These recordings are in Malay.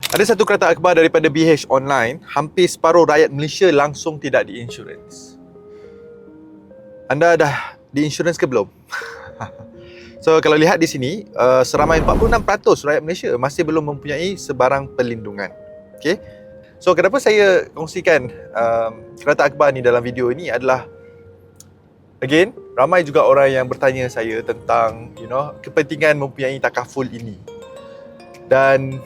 Ada satu kereta akhbar daripada BH Online, hampir separuh rakyat Malaysia langsung tidak diinsurans. Anda dah diinsurans ke belum? So kalau lihat di sini, seramai 46% rakyat Malaysia masih belum mempunyai sebarang perlindungan. Okay? So kenapa saya kongsikan kereta akhbar ni dalam video ini adalah, again, ramai juga orang yang bertanya saya tentang kepentingan mempunyai takaful ini. Dan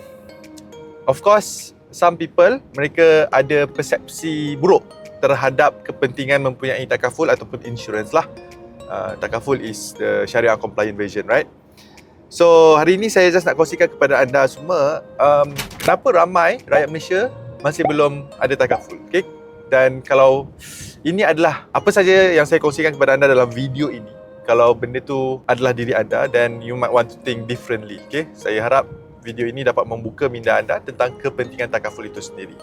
of course, some people, mereka ada persepsi buruk terhadap kepentingan mempunyai takaful ataupun insurans lah. Takaful is the Sharia compliant version, right? So, hari ini saya just nak kongsikan kepada anda semua, kenapa ramai rakyat Malaysia masih belum ada takaful, okay? Dan kalau ini adalah apa saja yang saya kongsikan kepada anda dalam video ini, kalau benda tu adalah diri anda, then you might want to think differently, okay? Saya harap video ini dapat membuka minda anda tentang kepentingan takaful itu sendiri.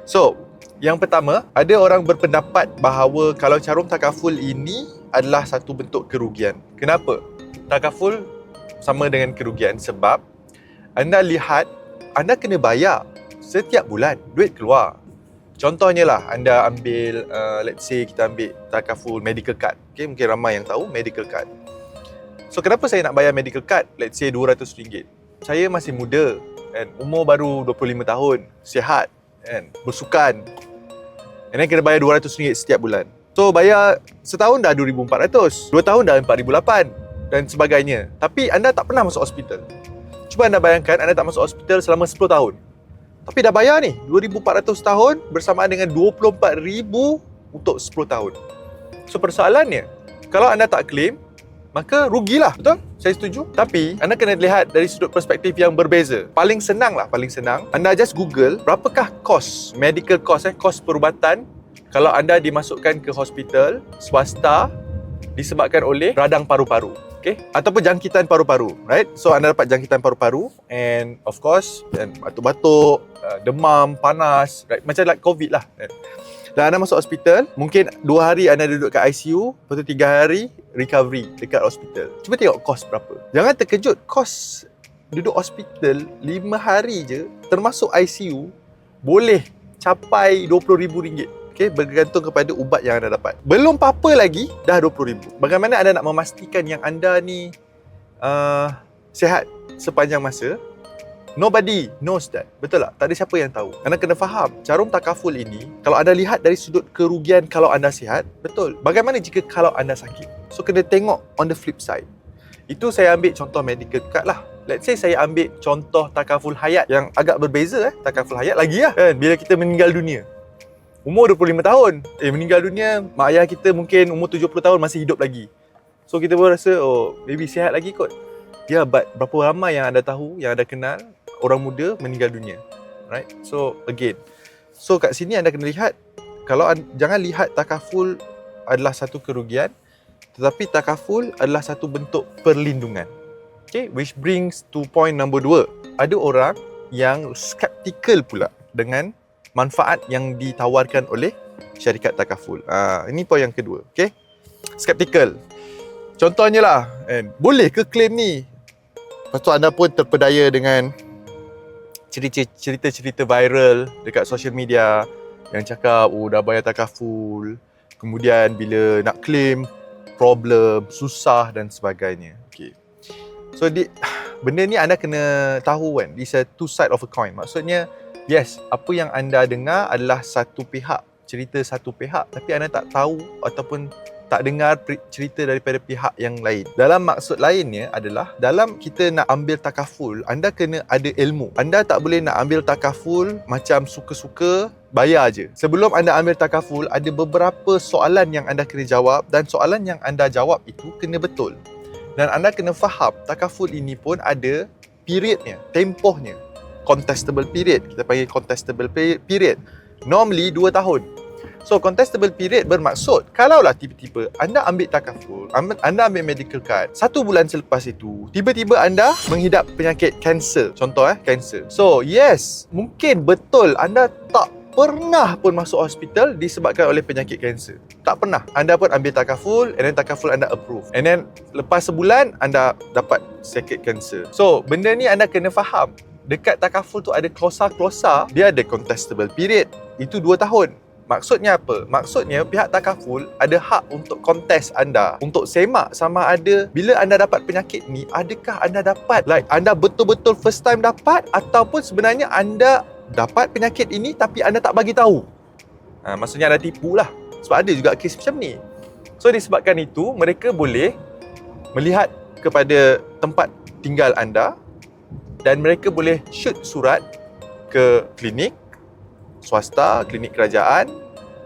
So, yang pertama, ada orang berpendapat bahawa kalau carum takaful ini adalah satu bentuk kerugian. Kenapa? Takaful sama dengan kerugian sebab anda lihat, anda kena bayar setiap bulan, duit keluar. Contohnya lah, anda ambil, let's say kita ambil takaful medical card. Okay, mungkin ramai yang tahu medical card. So, kenapa saya nak bayar medical card, let's say RM200? Saya masih muda, kan? Umur baru 25 tahun, sihat, kan? Bersukan. And then kena bayar RM200 setiap bulan. So bayar setahun dah RM2,400, 2 tahun dah RM4,800 dan sebagainya. Tapi anda tak pernah masuk hospital. Cuba anda bayangkan anda tak masuk hospital selama 10 tahun. Tapi dah bayar ni RM2,400 tahun bersamaan dengan RM24,000 untuk 10 tahun. So persoalannya, kalau anda tak claim, maka rugilah, betul? Saya setuju. Tapi anda kena lihat dari sudut perspektif yang berbeza. Paling senang, anda just Google berapakah kos, medical cost, kos perubatan kalau anda dimasukkan ke hospital swasta disebabkan oleh radang paru-paru, okay? Ataupun jangkitan paru-paru, right? So anda dapat jangkitan paru-paru and of course batuk-batuk, demam, panas, right? Macam like COVID lah, right? Dan anda masuk hospital, mungkin 2 hari anda duduk kat ICU, lepas tu 3 hari recovery dekat hospital. Cuba tengok kos berapa. Jangan terkejut, kos duduk hospital 5 hari je, termasuk ICU, boleh capai RM20,000. Okay, bergantung kepada ubat yang anda dapat. Belum apa-apa lagi, dah RM20,000. Bagaimana anda nak memastikan yang anda ni sihat sepanjang masa? Nobody knows that. Betul tak? Tak ada siapa yang tahu. Anda kena faham, carum takaful ini, kalau anda lihat dari sudut kerugian kalau anda sihat, betul. Bagaimana jika kalau anda sakit? So, kena tengok on the flip side. Itu saya ambil contoh medical card lah. Let's say saya ambil contoh takaful hayat yang agak berbeza. Takaful hayat lagi lah, kan? Bila kita meninggal dunia. Umur 25 tahun. Meninggal dunia, mak ayah kita mungkin umur 70 tahun masih hidup lagi. So, kita pun rasa, oh, maybe sihat lagi kot. Ya, but berapa ramai yang anda tahu, yang anda kenal, orang muda meninggal dunia, right? So again, so kat sini anda kena lihat, kalau jangan lihat takaful adalah satu kerugian, tetapi takaful adalah satu bentuk perlindungan. Okay, which brings to point number 2. Ada orang yang skeptikal pula dengan manfaat yang ditawarkan oleh syarikat takaful. Ini point yang kedua. Okay, skeptikal. Contohnya lah, boleh ke claim ni? Lepas tu anda pun terpedaya dengan cerita-cerita viral dekat social media yang cakap, oh dah bayar takaful, kemudian bila nak claim, problem, susah dan sebagainya. Okay. So, benda ni anda kena tahu kan, it's a two side of a coin. Maksudnya, yes, apa yang anda dengar adalah satu pihak, cerita satu pihak, tapi anda tak tahu ataupun tak dengar cerita daripada pihak yang lain. Dalam maksud lainnya adalah, dalam kita nak ambil takaful, anda kena ada ilmu. Anda tak boleh nak ambil takaful macam suka-suka, bayar je. Sebelum anda ambil takaful, ada beberapa soalan yang anda kena jawab, dan soalan yang anda jawab itu kena betul. Dan anda kena faham, takaful ini pun ada periodnya, tempohnya. Contestable period, kita panggil contestable period. Normally 2 tahun. So, contestable period bermaksud, kalaulah tiba-tiba anda ambil takaful, anda ambil medical card, 1 bulan selepas itu, tiba-tiba anda menghidap penyakit kanser. Contoh kanser. So, yes, mungkin betul anda tak pernah pun masuk hospital disebabkan oleh penyakit kanser. Tak pernah. Anda pun ambil takaful, and then takaful anda approve. And then, lepas sebulan, anda dapat sakit kanser. So, benda ni anda kena faham. dekat takaful tu ada klausa-klausa, dia ada contestable period. Itu 2 tahun. Maksudnya apa? Maksudnya pihak takaful ada hak untuk kontes anda, untuk semak sama ada bila anda dapat penyakit ni, adakah anda dapat, like anda betul-betul first time dapat, ataupun sebenarnya anda dapat penyakit ini tapi anda tak bagi tahu. Maksudnya anda tipu lah. Sebab ada juga kes macam ni. So disebabkan itu, mereka boleh melihat kepada tempat tinggal anda dan mereka boleh shoot surat ke klinik swasta, klinik kerajaan,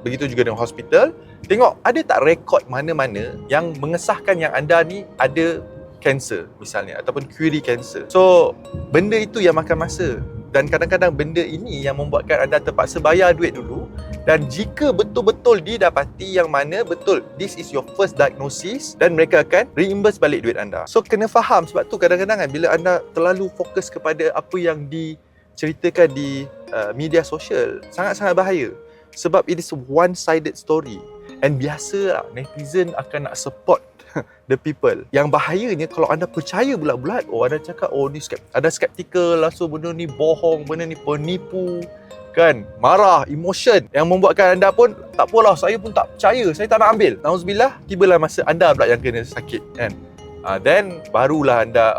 begitu juga dengan hospital. Tengok ada tak rekod mana-mana yang mengesahkan yang anda ni ada kanser misalnya, ataupun query kanser. So benda itu yang makan masa, dan kadang-kadang benda ini yang membuatkan anda terpaksa bayar duit dulu. Dan jika betul-betul didapati yang mana betul this is your first diagnosis, dan mereka akan reimburse balik duit anda. So kena faham. Sebab tu kadang-kadang bila anda terlalu fokus kepada apa yang diceritakan di media sosial, sangat-sangat bahaya. Sebab it is a one-sided story. And biasalah netizen akan nak support the people. Yang bahayanya kalau anda percaya bulat-bulat, anda cakap ni ada skeptical lah, so benda ni bohong, benda ni penipu, kan, marah, emotion yang membuatkan anda pun tak apalah, saya pun tak percaya, saya tak nak ambil. Nauzubillah, tibalah masa anda pula yang kena sakit, kan. Then barulah anda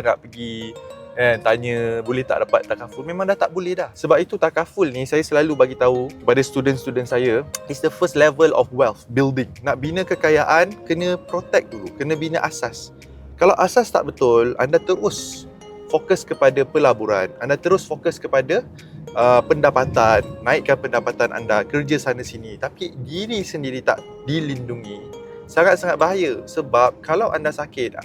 nak pergi tanya boleh tak dapat takaful. Memang dah tak boleh dah. Sebab itu takaful ni saya selalu bagi tahu kepada student-student saya, it's the first level of wealth building. Nak bina kekayaan, kena protect dulu, kena bina asas. Kalau asas tak betul, anda terus fokus kepada pelaburan, anda terus fokus kepada pendapatan, naikkan pendapatan anda, kerja sana sini, tapi diri sendiri tak dilindungi, sangat-sangat bahaya. Sebab kalau anda sakit,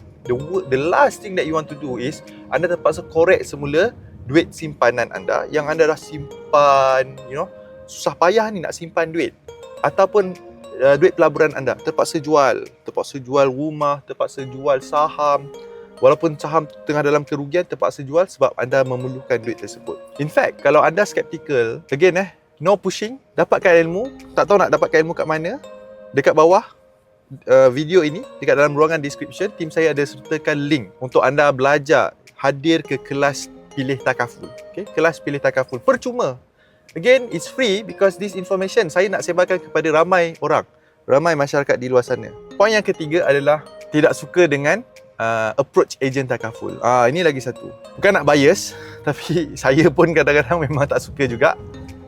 the last thing that you want to do is anda terpaksa korek semula duit simpanan anda yang anda dah simpan, susah payah ni nak simpan duit, ataupun duit pelaburan anda terpaksa jual rumah, terpaksa jual saham, walaupun saham tengah dalam kerugian, terpaksa jual sebab anda memerlukan duit tersebut. In fact, kalau anda skeptical, again no pushing, dapatkan ilmu, tak tahu nak dapatkan ilmu kat mana, dekat bawah video ini, dekat dalam ruangan description, tim saya ada sertakan link untuk anda belajar, hadir ke kelas pilih takaful. Okay? Kelas pilih takaful percuma. Again, it's free because this information saya nak sebarkan kepada ramai orang, ramai masyarakat di luar sana. Poin yang ketiga adalah tidak suka dengan approach agent takaful. Ini lagi satu. Bukan nak bias, tapi saya pun kadang-kadang memang tak suka juga.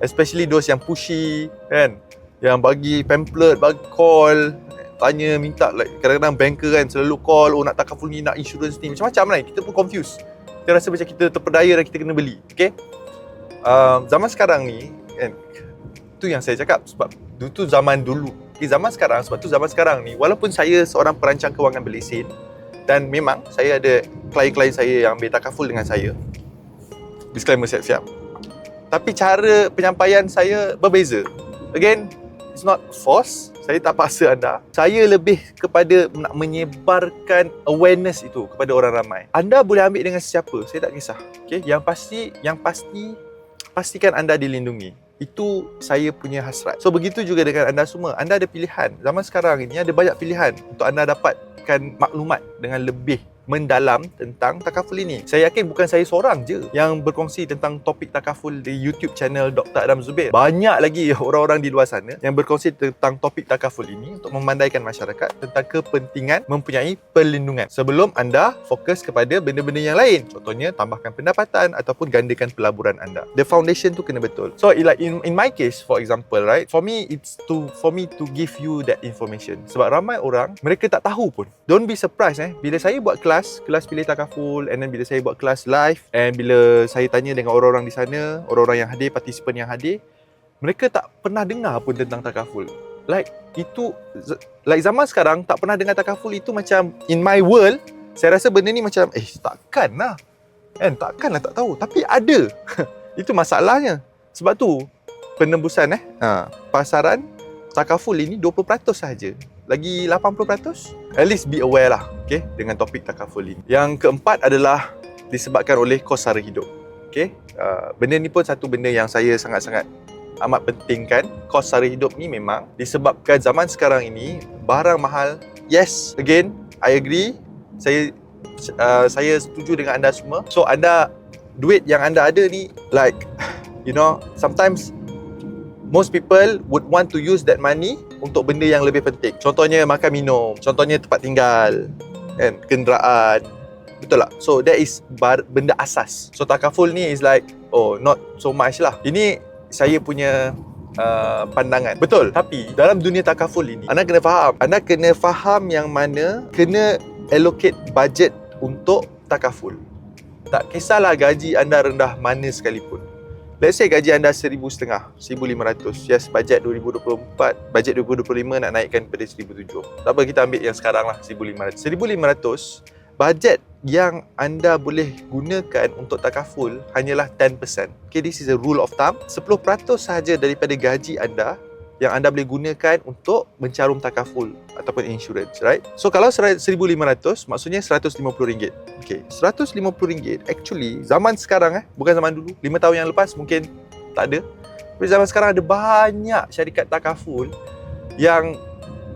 Especially those yang pushy, kan? Yang bagi pamphlet, bagi call, tanya, minta, like kadang-kadang banker kan selalu call, nak takaful ni, nak insurance ni, macam-macam lah. Kita pun confused. Kita rasa macam kita terpedaya dan kita kena beli. Okay? Zaman sekarang ni, kan, tu yang saya cakap, sebab itu zaman dulu. Okay, zaman sekarang ni, walaupun saya seorang perancang kewangan berlesen, dan memang saya ada klien-klien saya yang ambil takaful dengan saya, disclaimer siap-siap, tapi cara penyampaian saya berbeza. Again, it's not force. Saya tak paksa anda. Saya lebih kepada nak menyebarkan awareness itu kepada orang ramai. Anda boleh ambil dengan sesiapa, saya tak kisah. Okay? Yang pasti pastikan anda dilindungi. Itu saya punya hasrat. So begitu juga dengan anda semua. Anda ada pilihan. Zaman sekarang ini ada banyak pilihan untuk anda dapatkan maklumat dengan lebih mendalam tentang takaful ini. Saya yakin bukan saya seorang je yang berkongsi tentang topik takaful di YouTube channel Dr. Adam Zubair. Banyak lagi orang-orang di luar sana yang berkongsi tentang topik takaful ini untuk memandaikan masyarakat tentang kepentingan mempunyai perlindungan sebelum anda fokus kepada benda-benda yang lain. Contohnya tambahkan pendapatan ataupun gandakan pelaburan anda. The foundation tu kena betul. So like in my case, for example, right, for me to give you that information. Sebab ramai orang mereka tak tahu pun. Don't be surprised bila saya buat kelas pilih takaful, and then bila saya buat kelas live, and bila saya tanya dengan orang-orang di sana, orang-orang yang hadir, partisipan yang hadir, mereka tak pernah dengar pun tentang takaful. Like zaman sekarang tak pernah dengar takaful itu macam in my world, saya rasa benda ni macam takkanlah tak tahu, tapi ada. Itu masalahnya. Sebab tu penembusan pasaran takaful ini 20% sahaja. Lagi 80%, at least be aware lah, okay, dengan topik takaful ini. Yang keempat adalah disebabkan oleh kos sara hidup. Okay, benda ni pun satu benda yang saya sangat-sangat amat pentingkan. Kos sara hidup ni memang disebabkan zaman sekarang ini barang mahal. Yes, again, I agree. Saya setuju dengan anda semua. So anda duit yang anda ada ni, like, sometimes most people would want to use that money untuk benda yang lebih penting. Contohnya makan minum, contohnya tempat tinggal, kan, kenderaan. Betul tak? So that is benda asas. So takaful ni is like, not so much lah. Ini saya punya pandangan. Betul. Tapi dalam dunia takaful ini, anda kena faham yang mana kena allocate budget untuk takaful. Tak kisahlah gaji anda rendah mana sekalipun. Let's say gaji anda 1,500, 1,500. Yes, bajet 2024, bajet 2025 nak naikkan pada 1,700. Tak apa, kita ambil yang sekarang lah, 1,500. 1,500, bajet yang anda boleh gunakan untuk takaful hanyalah 10%. Okay, this is a rule of thumb. 10% sahaja daripada gaji anda yang anda boleh gunakan untuk mencarum takaful ataupun insurance, right? So kalau 1,500, maksudnya RM150. Okay, RM150 actually zaman sekarang bukan zaman dulu. 5 tahun yang lepas mungkin tak ada. Tapi zaman sekarang ada banyak syarikat takaful yang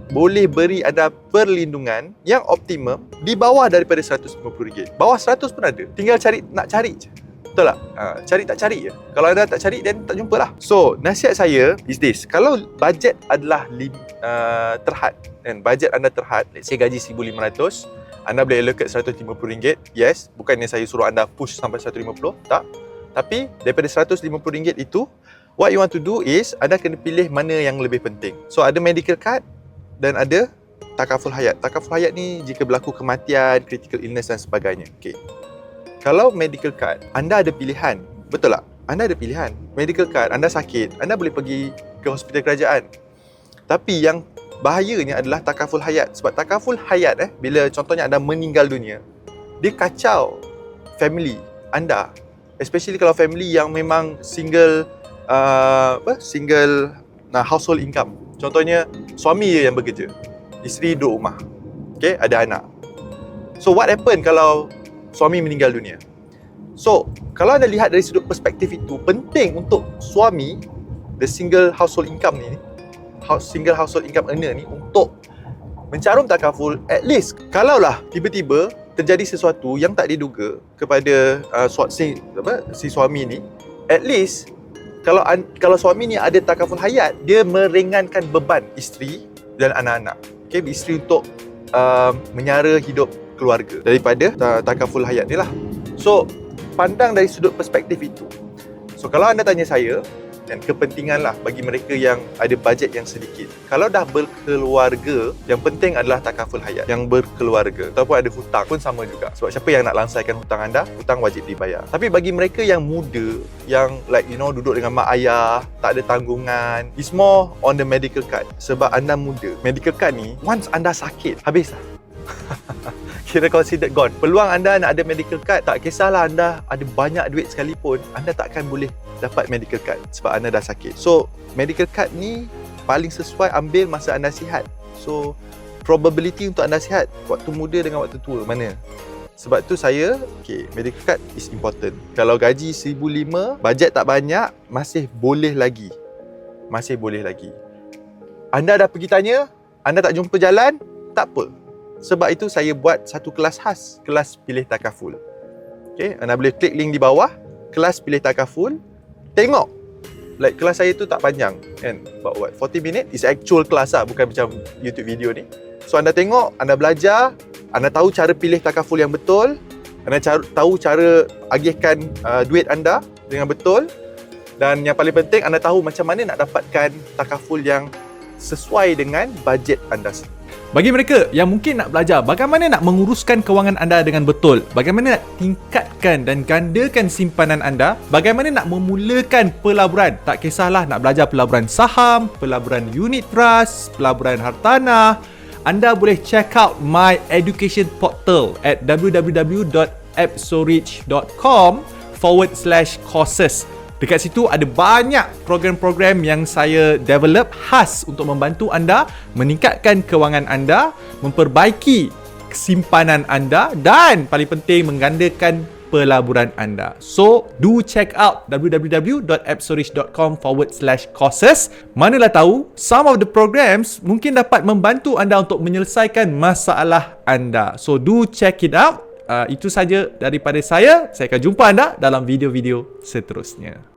boleh beri anda perlindungan yang optimum di bawah daripada RM150. Bawah 100 pun ada. Tinggal nak cari je. Betul tak? Cari tak cari je. Kalau anda tak cari, then tak jumpa lah. So, nasihat saya is this. Kalau bajet adalah terhad, dan bajet anda terhad, let's say gaji RM1,500, anda boleh allocate RM150. Yes, bukannya saya suruh anda push sampai RM150. Tak. Tapi, daripada RM150 itu, what you want to do is, anda kena pilih mana yang lebih penting. So, ada medical card, dan ada takaful hayat. Takaful hayat ni jika berlaku kematian, critical illness dan sebagainya. Okay. Kalau medical card, anda ada pilihan. Betul tak? Anda ada pilihan. Medical card, anda sakit, anda boleh pergi ke hospital kerajaan. Tapi yang bahayanya adalah takaful hayat. Sebab takaful hayat, bila contohnya anda meninggal dunia, dia kacau family anda. Especially kalau family yang memang single household income. Contohnya, suami je yang bekerja, isteri duduk rumah. Okay, ada anak. So, what happen kalau suami meninggal dunia? So, kalau anda lihat dari sudut perspektif itu, penting untuk suami, the single household income earner ni, untuk mencarum takaful. At least, kalaulah tiba-tiba terjadi sesuatu yang tak diduga kepada si suami ni, at least kalau suami ni ada takaful hayat, dia meringankan beban isteri dan anak-anak. Okay, isteri untuk menyara hidup keluarga daripada takaful hayat ni lah. So, pandang dari sudut perspektif itu. So, kalau anda tanya saya, dan kepentingan lah bagi mereka yang ada bajet yang sedikit. Kalau dah berkeluarga, yang penting adalah takaful hayat. Yang berkeluarga ataupun ada hutang pun sama juga. Sebab siapa yang nak lansaikan hutang anda, hutang wajib dibayar. Tapi bagi mereka yang muda, yang duduk dengan mak ayah, tak ada tanggungan, it's more on the medical card. Sebab anda muda. Medical card ni, once anda sakit, habis lah. Kira considered gone. Peluang anda nak ada medical card, tak kisahlah anda ada banyak duit sekalipun, anda takkan boleh dapat medical card sebab anda dah sakit. So, medical card ni paling sesuai ambil masa anda sihat. So, probability untuk anda sihat waktu muda dengan waktu tua mana? Sebab tu medical card is important. Kalau gaji 1,500, bajet tak banyak, masih boleh lagi. Anda dah pergi tanya, anda tak jumpa jalan, tak apa. Sebab itu saya buat satu kelas khas, kelas pilih takaful. Okay, anda boleh klik link di bawah, kelas pilih takaful. Tengok, kelas saya tu tak panjang kan, about 40 minit, is actual kelas lah, bukan macam YouTube video ni. So anda tengok, anda belajar, anda tahu cara pilih takaful yang betul, anda tahu cara agihkan duit anda dengan betul, dan yang paling penting, anda tahu macam mana nak dapatkan takaful yang sesuai dengan bajet anda sendiri. Bagi mereka yang mungkin nak belajar bagaimana nak menguruskan kewangan anda dengan betul, bagaimana nak tingkatkan dan gandakan simpanan anda, bagaimana nak memulakan pelaburan, tak kisahlah nak belajar pelaburan saham, pelaburan unit trust, pelaburan hartanah, anda boleh check out my education portal at www.epsorich.com/courses. Dekat situ ada banyak program-program yang saya develop khas untuk membantu anda meningkatkan kewangan anda, memperbaiki simpanan anda dan paling penting menggandakan pelaburan anda. So, do check out www.epsorich.com/courses. Manalah tahu, some of the programs mungkin dapat membantu anda untuk menyelesaikan masalah anda. So, do check it out. Itu saja daripada saya. Saya akan jumpa anda dalam video-video seterusnya.